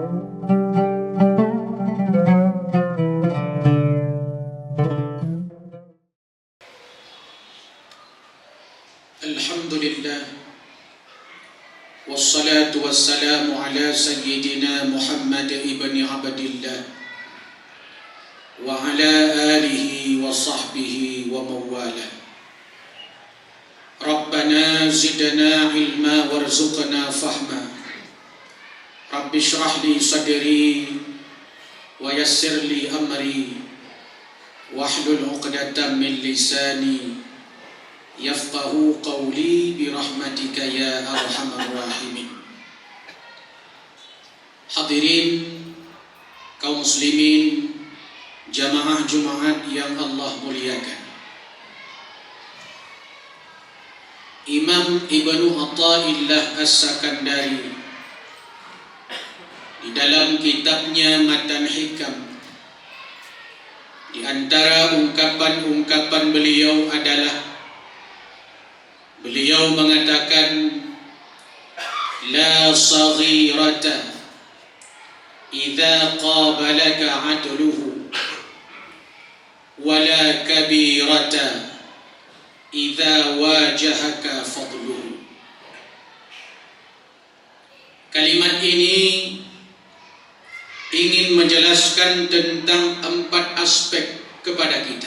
Alhamdulillah, wassalatu wassalamu ala sayyidina Muhammad ibn Abdillah wa ala alihi wa sahbihi wa mawala. Rabbana zidna ilma warzuqna fahma. Rabbi shrah li sadri wa yassir li amri wahlul 'uqdatam min lisani yafqahu qawli birahmatika ya arhamar rahimin. Hadirin kaum muslimin, jamaah Jumat yang Allah muliakan, Imam Ibnu Athaillah As-Sakandari di dalam kitabnya Matan Hikam, di antara ungkapan-ungkapan beliau adalah beliau mengatakan, la saghirata idza qabalaka adluhu wala kabirata idza wajahaka fadluhu. Kalimat ini ingin menjelaskan tentang 4 aspek kepada kita.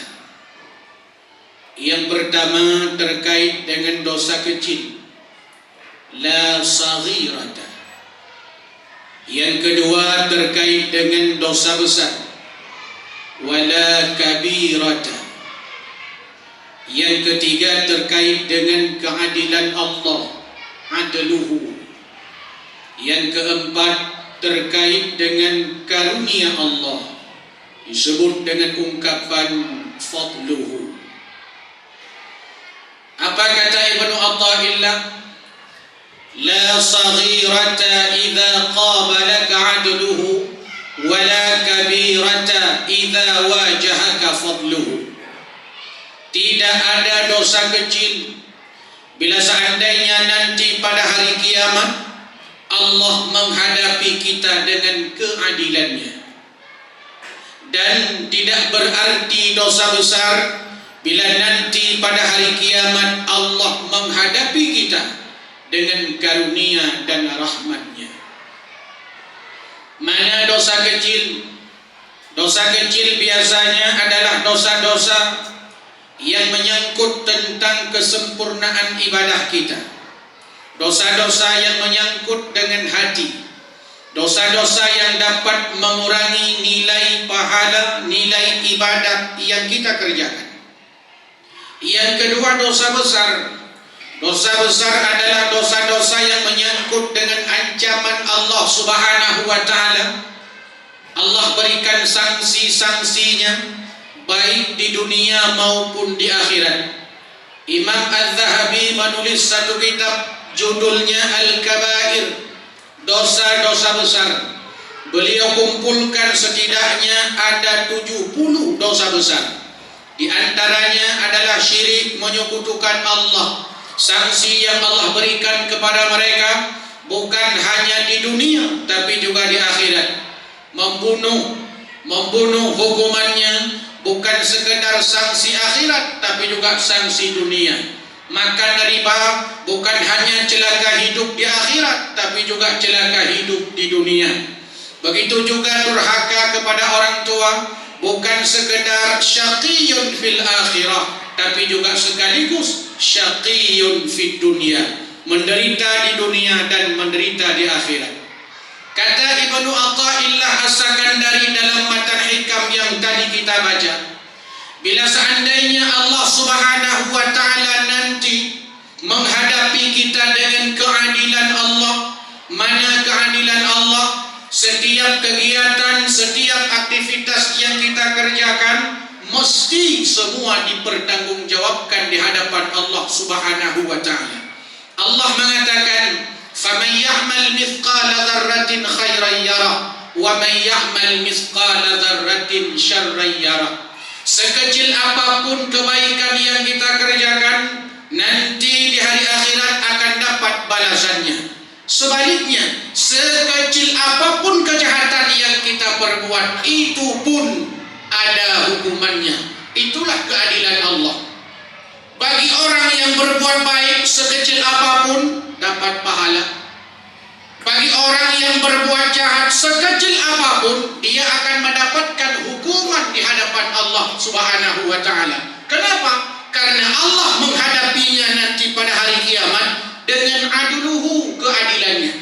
Yang pertama terkait dengan dosa kecil, la saghirata. Yang kedua terkait dengan dosa besar, wala kabirata. Yang ketiga terkait dengan keadilan Allah, adluhu. Yang keempat terkait dengan karunia Allah, disebut dengan ungkapan fadluhu. Apa kata Ibnu Athaillah? La saghirata idza qabalaka adluhu wala kabirata idza wajahaka fadluhu. Tidak ada dosa kecil bila seandainya nanti pada hari kiamat Allah menghadapi kita dengan keadilannya. Dan tidak berarti dosa besar bila nanti pada hari kiamat Allah menghadapi kita dengan karunia dan rahmatnya. Mana dosa kecil? Dosa kecil biasanya adalah dosa-dosa yang menyangkut tentang kesempurnaan ibadah kita. Dosa-dosa yang menyangkut dengan hati. Dosa-dosa yang dapat mengurangi nilai pahala, nilai ibadat yang kita kerjakan. Yang kedua, dosa besar. Dosa besar adalah dosa-dosa yang menyangkut dengan ancaman Allah Subhanahu wa ta'ala. Allah berikan sanksi-sanksinya baik di dunia maupun di akhirat. Imam Az-Zahabi menulis satu kitab judulnya Al-Kabair, dosa-dosa besar. Beliau kumpulkan setidaknya ada 70 dosa besar. Di antaranya adalah syirik, menyekutukan Allah. Sanksi yang Allah berikan kepada mereka bukan hanya di dunia tapi juga di akhirat. Membunuh hukumannya bukan sekedar sanksi akhirat tapi juga sanksi dunia. Makan riba bukan hanya celaka hidup di akhirat tapi juga celaka hidup di dunia. Begitu juga durhaka kepada orang tua bukan sekedar syaqiyun fil akhirah tapi juga sekaligus syaqiyun fid dunia, menderita di dunia dan menderita di akhirat. Kata Ibnu Athaillah As-Sakandari dalam Matan Hikam yang tadi kita baca, bila seandainya Allah Subhanahu wa ta'ala nanti menghadapi kita dengan keadilan Allah, mana keadilan Allah? Setiap kegiatan, setiap aktivitas yang kita kerjakan mesti semua dipertanggungjawabkan di hadapan Allah Subhanahu wa ta'ala. Allah mengatakan, "Faman ya'mal mithqala dzarratin khairan yarah wa man ya'mal mithqala dzarratin syarran yarah." Sekecil apapun kebaikan yang kita kerjakan, nanti di hari akhirat akan dapat balasannya. Sebaliknya, sekecil apapun kejahatan firman-Nya. Itulah keadilan Allah. Bagi orang yang berbuat baik sekecil apapun dapat pahala. Bagi orang yang berbuat jahat sekecil apapun, dia akan mendapatkan hukuman di hadapan Allah Subhanahu wa taala. Kenapa? Karena Allah menghadapinya nanti pada hari kiamat dengan adluhu, keadilannya.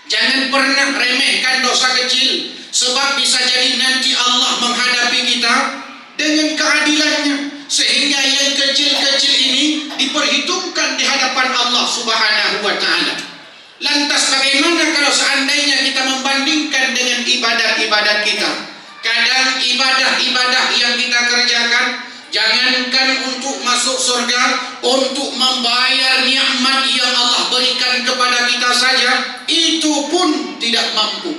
Jangan pernah remehkan dosa kecil, sebab bisa jadi nanti Allah menghadapi kita dengan keadilannya, sehingga yang kecil-kecil ini diperhitungkan di hadapan Allah Subhanahu wa taala. Lantas bagaimana kalau seandainya kita membandingkan dengan ibadat-ibadat kita? Kadang ibadah-ibadah yang kita kerjakan, jangankan untuk masuk surga, untuk membayar nikmat yang Allah berikan kepada kita saja, itu pun tidak mampu.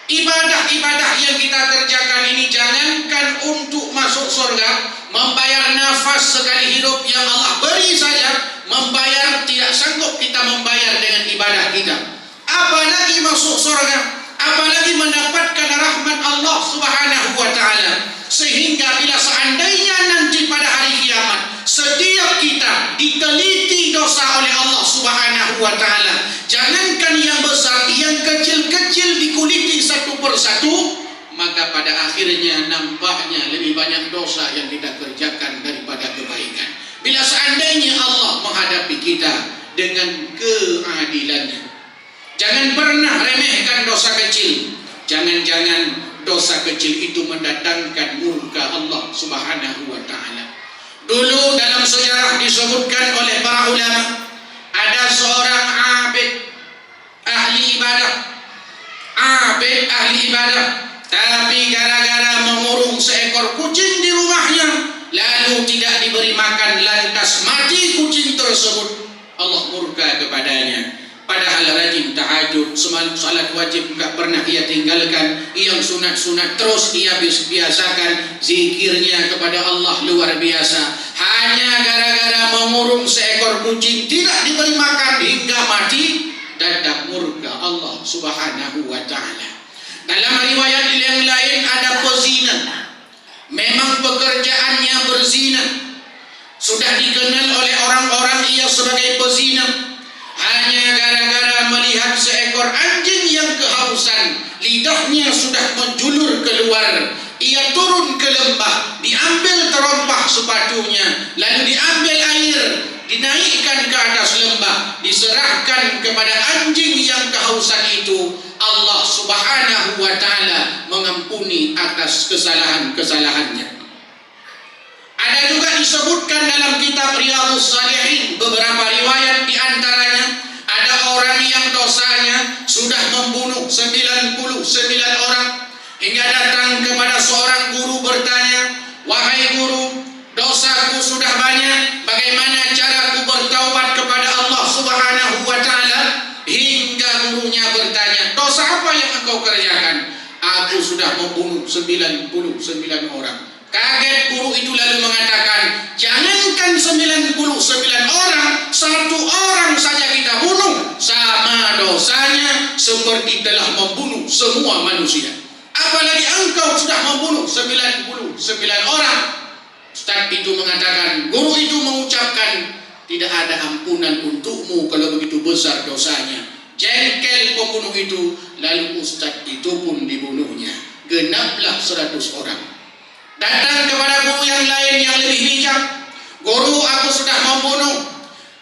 Ibadah-ibadah yang kita kerjakan ini jangankan untuk masuk surga, membayar nafas sekali hidup yang Allah beri saja, membayar tidak sanggup kita membayar dengan ibadah kita. Apalagi masuk surga, apalagi mendapatkan rahmat Allah Subhanahu wa taala. Sehingga bila seandainya nanti pada hari kiamat setiap kita diteliti dosa oleh Allah Subhanahu wa taala, jangankan yang besar, yang kecil-kecil dikuliti satu persatu, maka pada akhirnya nampaknya lebih banyak dosa yang kita kerjakan daripada kebaikan. Bila seandainya Allah menghadapi kita dengan keadilannya. Jangan pernah remehkan dosa kecil. Jangan-jangan dosa kecil itu mendatangkan murka Allah Subhanahu wa taala. Dulu dalam sejarah disebutkan oleh para ulama, ada seorang abid ahli ibadah, tapi gara-gara mengurung seekor kucing di rumahnya, lalu tidak diberi makan, lantas mati kucing tersebut. Allah murka kepadanya. Padahal rajin tahajud, salat wajib enggak pernah ia tinggalkan, yang sunat-sunat terus ia biasakan, zikirnya kepada Allah luar biasa. Hanya gara-gara mengurung seekor kucing tidak diberi makan hingga mati, datang murka Allah Subhanahu wa taala. Dalam riwayat yang lain ada pezina. Memang pekerjaannya berzina. Sudah dikenal oleh orang-orang ia sebagai pezina. Hanya gara-gara melihat seekor anjing yang kehausan, lidahnya sudah menjulur keluar, ia turun ke lembah, diambil terompah sepatunya, lalu diambil air, dinaikkan ke atas lembah, diserahkan kepada anjing yang kehausan itu. Allah Subhanahu wa taala mengampuni atas kesalahan-kesalahannya. Ada juga disebutkan dalam kitab Riyadhus Shalihin beberapa riwayat, di antaranya ada orang yang dosanya sudah membunuh 99 orang, hingga datang kepada seorang guru bertanya, "Wahai guru, dosaku sudah banyak, bagaimana caraku bertaubat kepada Allah Subhanahu wa taala?" Hingga gurunya bertanya, "Dosa apa yang engkau kerjakan?" "Aku sudah membunuh 99 orang." Kaget guru itu lalu mengatakan, "Jangankan 99 orang, 1 orang saja kita bunuh, sama dosanya seperti telah membunuh semua manusia. Apalagi engkau sudah membunuh 99 orang." Ustaz itu mengatakan, guru itu mengucapkan, "Tidak ada ampunan untukmu kalau begitu besar dosanya." Jengkel pembunuh itu, lalu ustaz itu pun dibunuhnya. Genaplah 100 orang. Datang kepada guru yang lain yang lebih bijak, "Guru, aku sudah membunuh.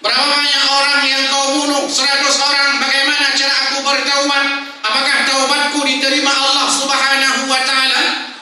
Berapa banyak orang yang kau bunuh? 100 orang. Bagaimana cara aku bertaubat? Apakah taubatku diterima Allah Subhanahu wa taala?"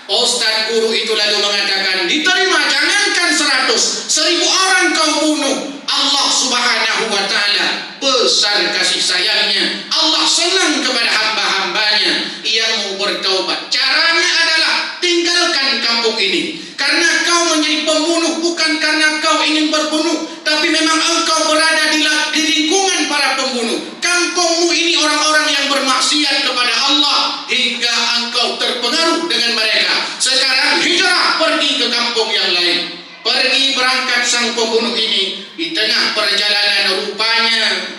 Ustaz guru itu lalu mengatakan, "Diterima, jangankan 100, 1000 orang kau bunuh, Allah Subhanahu wa taala besar kasih sayangnya. Allah senang kepada hamba-hambanya yang mau bertaubat. Caranya adalah tinggalkan kampung ini. Karena kau menjadi pembunuh bukan karena kau ingin berbunuh, tapi memang engkau berada di lingkungan para pembunuh. Kampungmu ini orang-orang yang bermaksiat kepada Allah hingga engkau terpengaruh dengan mereka. Sekarang hijrah pergi ke kampung yang lain." Pergi berangkat sang pembunuh ini. Di tengah perjalanan rupanya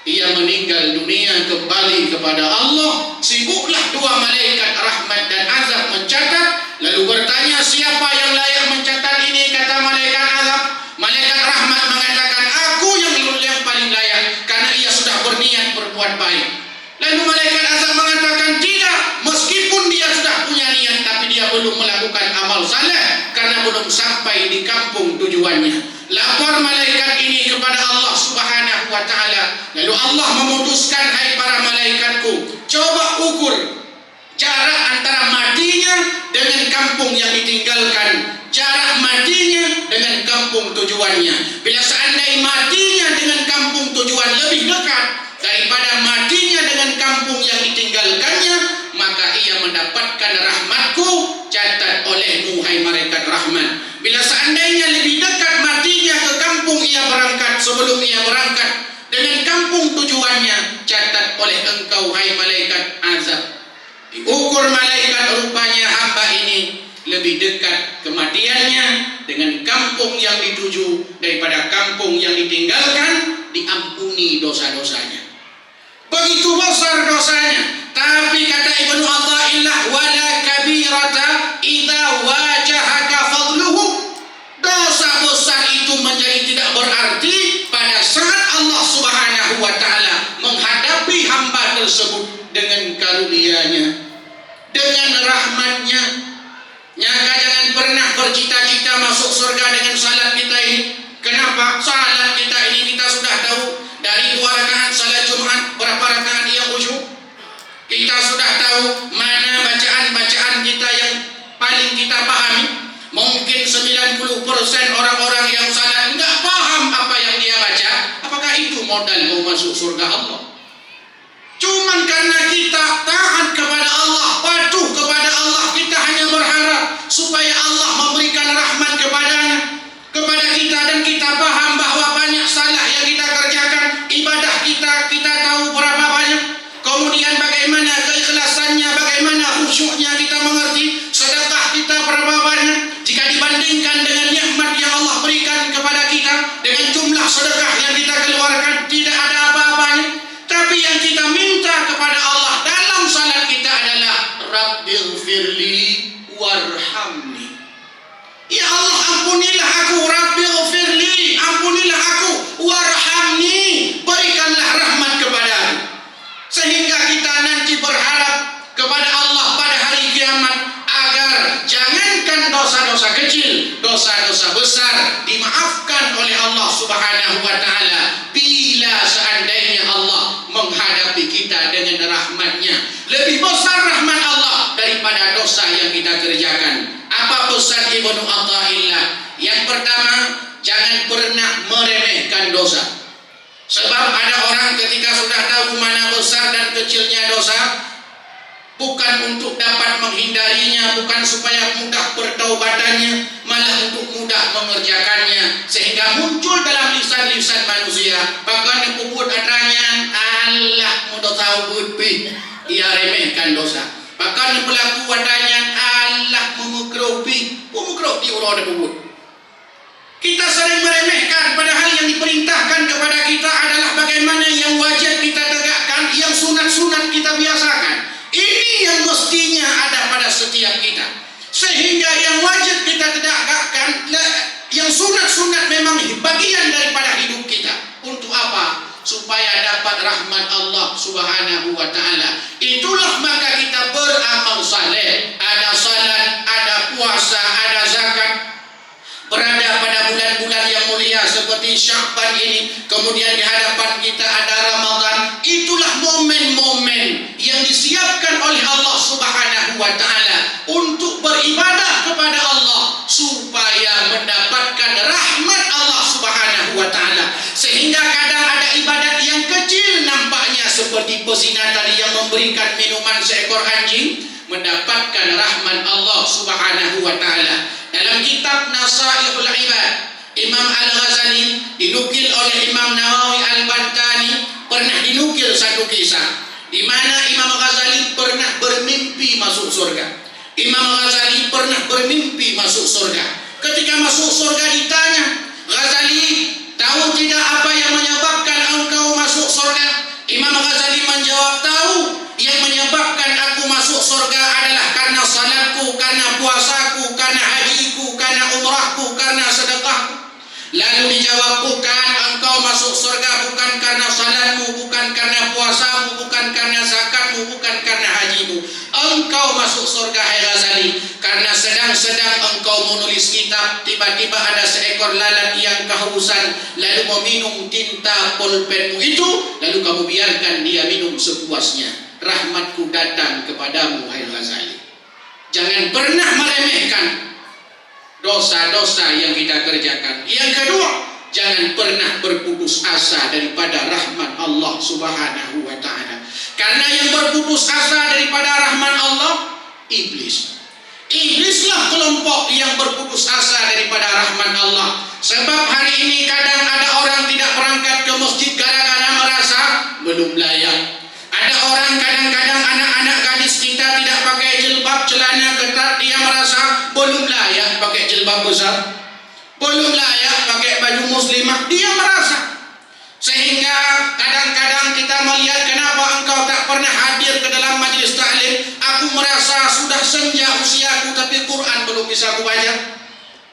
ia meninggal dunia, kembali kepada Allah. Sibuklah 2 malaikat rahmat dan azab mencatat, lalu bertanya, "Siapa saleh karena belum sampai di kampung tujuannya. Lapor malaikat ini kepada Allah Subhanahu wa ta'ala. Lalu Allah memutuskan, hai para malaikatku, coba ukur jarak antara matinya dengan kampung yang ditinggalkan, jarak matinya dengan kampung tujuannya. Bila seandainya matinya dengan kampung tujuan lebih dekat daripada matinya dengan kampung yang ditinggalkannya, maka ia mendapatkan rahmatku, catat olehmu hai malaikat rahmat. Bila seandainya lebih dekat matinya ke kampung ia berangkat, sebelum ia berangkat dengan kampung tujuannya, catat oleh engkau hai malaikat azab. Diukur malaikat, rupanya hamba ini lebih dekat kematiannya dengan kampung yang dituju daripada kampung yang ditinggalkan, diampuni dosa-dosanya. Begitu besar dosanya. Tapi kata Ibnu Athaillah, wala kabirata idza wajahaka fadluhu. Dosa besar itu menjadi tidak berarti pada saat Allah Subhanahu wa ta'ala menghadapi hamba tersebut dengan karunia-Nya, dengan rahmat-Nya. Nyaka jangan pernah bercita-cita masuk surga dengan salat kita ini. Kenapa? Salat kita ini kita sudah tahu dari 2 rakaat salat Jumat berapa rakaat yang khusyuk. Kita sudah tahu mana bacaan-bacaan kita yang paling kita pahami. Mungkin 90% orang-orang yang salat enggak paham apa yang dia baca. Apakah itu modal mau masuk surga Allah? Cuman karena kita taat kepada Allah, patuh kepada Allah, kita hanya berharap supaya Allah memberikan rahmat kepada kita, dan kita paham bahwa banyak salah yang kita kerjakan. Ibadah kita tahu berapa banyak. Kemudian bagaimana keikhlasannya, bagaimana khusyuknya kita mengerti. Sedekah kita berapa banyak jika dibandingkan dengan nikmat yang Allah berikan kepada kita, dengan jumlah sedekah yang kita keluarkan tidak ada apa-apanya. Tapi yang kita minta kepada Allah dalam salat kita adalah Rabbighfirli warhamni. Ya Allah, ampunilah aku, Rabbighfirli, ampunilah aku, warhamni, berikanlah rahmat kepadaku. Sehingga kita nanti berharap kepada Allah pada hari kiamat agar jangankan dosa-dosa kecil, dosa-dosa besar dimaafkan oleh Allah Subhanahu wa ta'ala bila seandainya Allah menghadapi kita dengan rahmat-Nya. Lebih besar rahmat Allah daripada dosa yang kita kerjakan. Apa pesan Ibnu Athaillah? Yang pertama, jangan pernah meremehkan dosa. Sebab ada orang ketika sudah tahu mana besar dan kecilnya dosa, bukan untuk dapat menghindarinya, bukan supaya mudah bertaubatannya, malah untuk mudah mengerjakannya, sehingga muncul dalam lisan-lisan manusia bahkan puput adanya Allah mudah tahu butpi, ia remehkan dosa. Bahkan pelaku adanya Allah memukropi di urut puput. Kita sering meremehkan, padahal yang diperintahkan kepada kita adalah bagaimana yang wajib kita tegakkan, yang sunat-sunat kita biasakan. Ini yang mestinya ada pada setiap kita. Sehingga yang wajib kita tegakkan, yang sunat-sunat memang bagian daripada hidup kita. Untuk apa? Supaya dapat rahmat Allah Subhanahu wa ta'ala. Itulah maka kita beramal saleh. Ada salat, ada puasa, ada zakat. Berada pada bulan-bulan yang mulia seperti Sya'ban ini, kemudian di hadapan kita ada Ramadan. Itulah momen-momen yang disiapkan oleh Allah Subhanahu wa ta'ala untuk beribadah kepada Allah supaya mendapatkan rahmat Allah Subhanahu wa ta'ala. Sehingga kadang ada ibadat yang kecil nampaknya seperti pezina tadi yang memberikan minuman seekor anjing, mendapatkan rahmat Allah Subhanahu wa ta'ala. Dalam kitab Nasaihul Ibad, Imam Al-Ghazali dinukil oleh Imam Nawawi Al-Bantani, pernah dinukil satu kisah di mana Imam Ghazali pernah bermimpi masuk surga. Imam Ghazali pernah bermimpi masuk surga. Ketika masuk surga ditanya, Ghazali, tahu tidak apa yang menyebabkan engkau masuk surga? Imam Ghazali menjawab, tahu. Yang menyebabkan aku masuk surga adalah karena salatku, karena puasaku, karena hajiku, karena umrahku, karena sedekahku. Lalu dijawab, bukan, engkau masuk surga bukan karena salatmu, bukan karena puasamu, bukan karena zakatmu, bukan karena hajimu. Engkau masuk surga, hai Ghazali, karena sedang Kadang sedang engkau menulis kitab, tiba-tiba ada seekor lalat yang kehausan, lalu meminum tinta pulpenmu itu, lalu kamu biarkan dia minum sepuasnya. Rahmatku datang kepadamu, hai Ghazali. Jangan pernah meremehkan dosa-dosa yang kita kerjakan. Yang kedua, jangan pernah berputus asa daripada rahmat Allah Subhanahu wa ta'ala. Karena yang berputus asa daripada rahmat Allah, iblis. Iblislah kelompok yang berputus asa daripada rahmat Allah. Sebab hari ini kadang ada orang tidak berangkat ke masjid gara-gara merasa belum layak. Ada orang kadang-kadang anak-anak gadis kita tidak pakai jilbab, celana ketat, dia merasa belum layak pakai jilbab besar, belum layak pakai baju muslimah, dia merasa. Sehingga kadang-kadang kita melihat, kenapa engkau tak pernah hadir ke dalam majlis taklim? Aku merasa sudah senja usiaku tapi Quran belum bisa aku baca.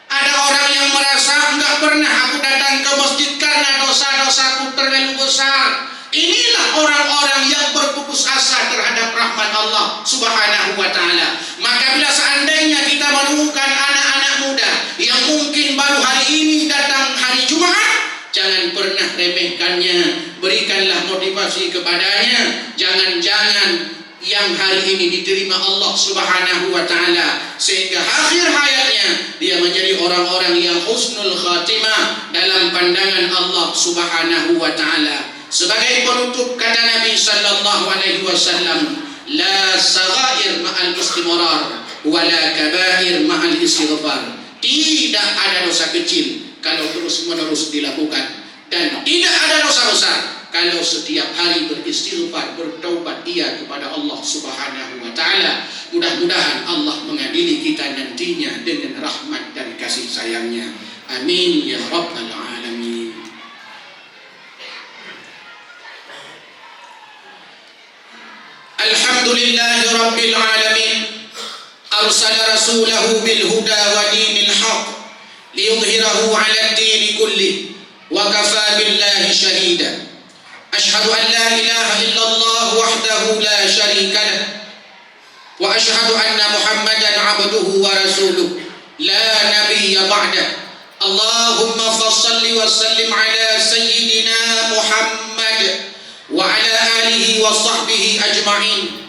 Ada orang yang merasa enggak pernah aku datang ke masjid karena dosa-dosaku terlalu besar. Inilah orang-orang yang berputus asa terhadap rahmat Allah Subhanahu wa ta'ala. Maka bila seandainya kita menemukan anak-anak muda yang mungkin baru hari ini datang hari Jumat, jangan pernah remehkannya, berikanlah motivasi kepadanya. Jangan-jangan yang hari ini diterima Allah Subhanahu wa ta'ala, sehingga akhir hayatnya dia menjadi orang-orang yang husnul khatimah dalam pandangan Allah Subhanahu wa ta'ala. Sebagai penutup, kata Nabi sallallahu alaihi wasallam, la saghair ma'al istimrar wala kabair ma'al istighfar. Tidak ada dosa kecil kalau terus-menerus dilakukan, dan tidak ada dosa besar kalau setiap hari beristighfar, bertaubat ia kepada Allah Subhanahu wa ta'ala. Mudah-mudahan Allah mengadili kita nantinya dengan rahmat dan kasih sayangnya. Amin ya rabbal alamin. Alhamdulillahi rabbil alamin. Arsala rasulahu bil huda wa dinil haq liyudhhirahu 'ala ad-din kullih wa kafa billahi shahida. Ashhadu an la ilaha illallah wahdahu la sharika lah wa ashhadu anna Muhammadan 'abduhu wa rasuluh la nabiyya ba'dah. Allahumma fassalli wa sallim 'ala sayyidina Muhammad wa 'ala alihi wa sahbihi ajma'in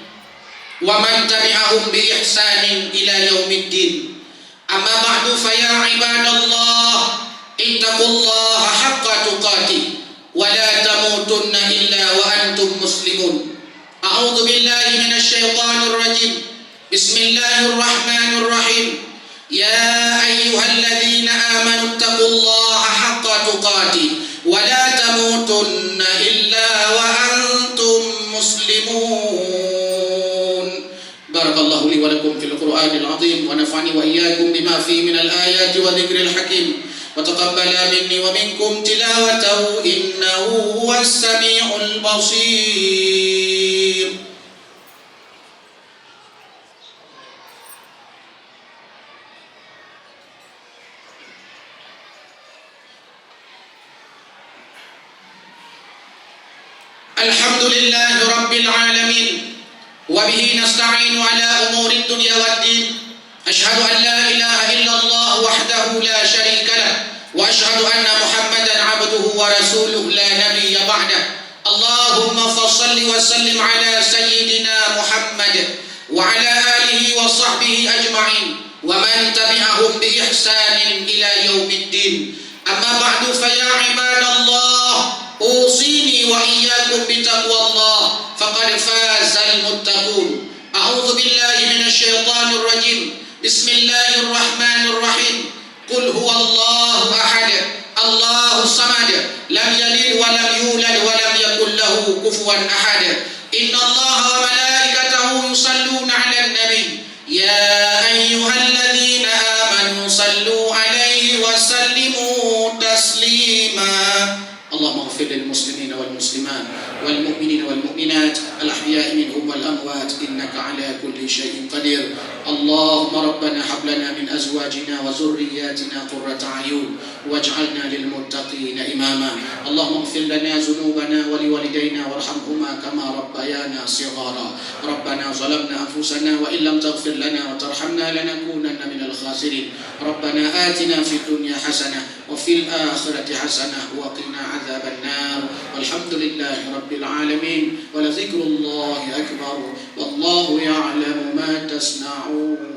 wa man tabi'ahum bi ihsanin ila yaumiddin. Amma ba'du, fa ya ibadallah, ittaqullaha haqqa tuqatih wa la tamutunna illa wa antum muslimun. A'udzu billahi minasy syaithanir rajim. Bismillahirrahmanirrahim. Ya ayyuhalladzina amanu ittaqullaha haqqa tuqatih wa la tamutunna illa wa antum muslimun. Barakallahu li wa lakum fil Qur'anil azim wa nafa'ani wa iyyakum bima fihi minal ayati wa dzikril hakim wa taqabbala minni wa minkum tilawatahu innahu huwas samiul basir. Alhamdulillahi rabbil alamin wa bihi nasta'inu ala umuri dunya waddin. Ashhadu an la ilaha illallah wahdahu la sharika lah wa ashhadu anna Muhammadan 'abduhu wa rasuluh la nabiyya ba'dah. Allahumma fassalli wa sallim ala sayyidina Muhammad wa ala alihi wa sahbihi ajma'in wa man tabi'ahum bi ihsanin ila yaumiddin. Amma ba'du, fa ya ibadallah, أوصيني وإياكم بتقوى الله فقد فاز المتقون. أعوذ بالله من الشيطان الرجيم. بسم الله الرحمن الرحيم. قل هو الله أحد الله الصمد لم يلد ولم يولد ولم يكن له كفوا أحد. إن الله وملائكته يصلون على النبي يا أيها الذين آمنوا صلوا عليه وسلموا تسليما. اللهم اغفر للمسلمين والمسلمات والمؤمنين والمؤمنات الأحياء منهم والأموات إنك على كل شيء قدير. اللهم ربنا هب لنا من أزواجنا وذرياتنا قرة أعين واجعلنا للمتقين إماما. اللهم اغفر لنا ذنوبنا ولوالدينا وارحمهما كما ربيانا صغارا. ربنا ظلمنا أنفسنا وإن لم تغفر لنا وترحمنا لنكونن من الخاسرين. ربنا آتنا في الدنيا حسنة وفي الآخرة حسنة وقنا عذاب النار. والحمد لله رب العالمين ولذكر الله أكبر والله يعلم ما تصنعون.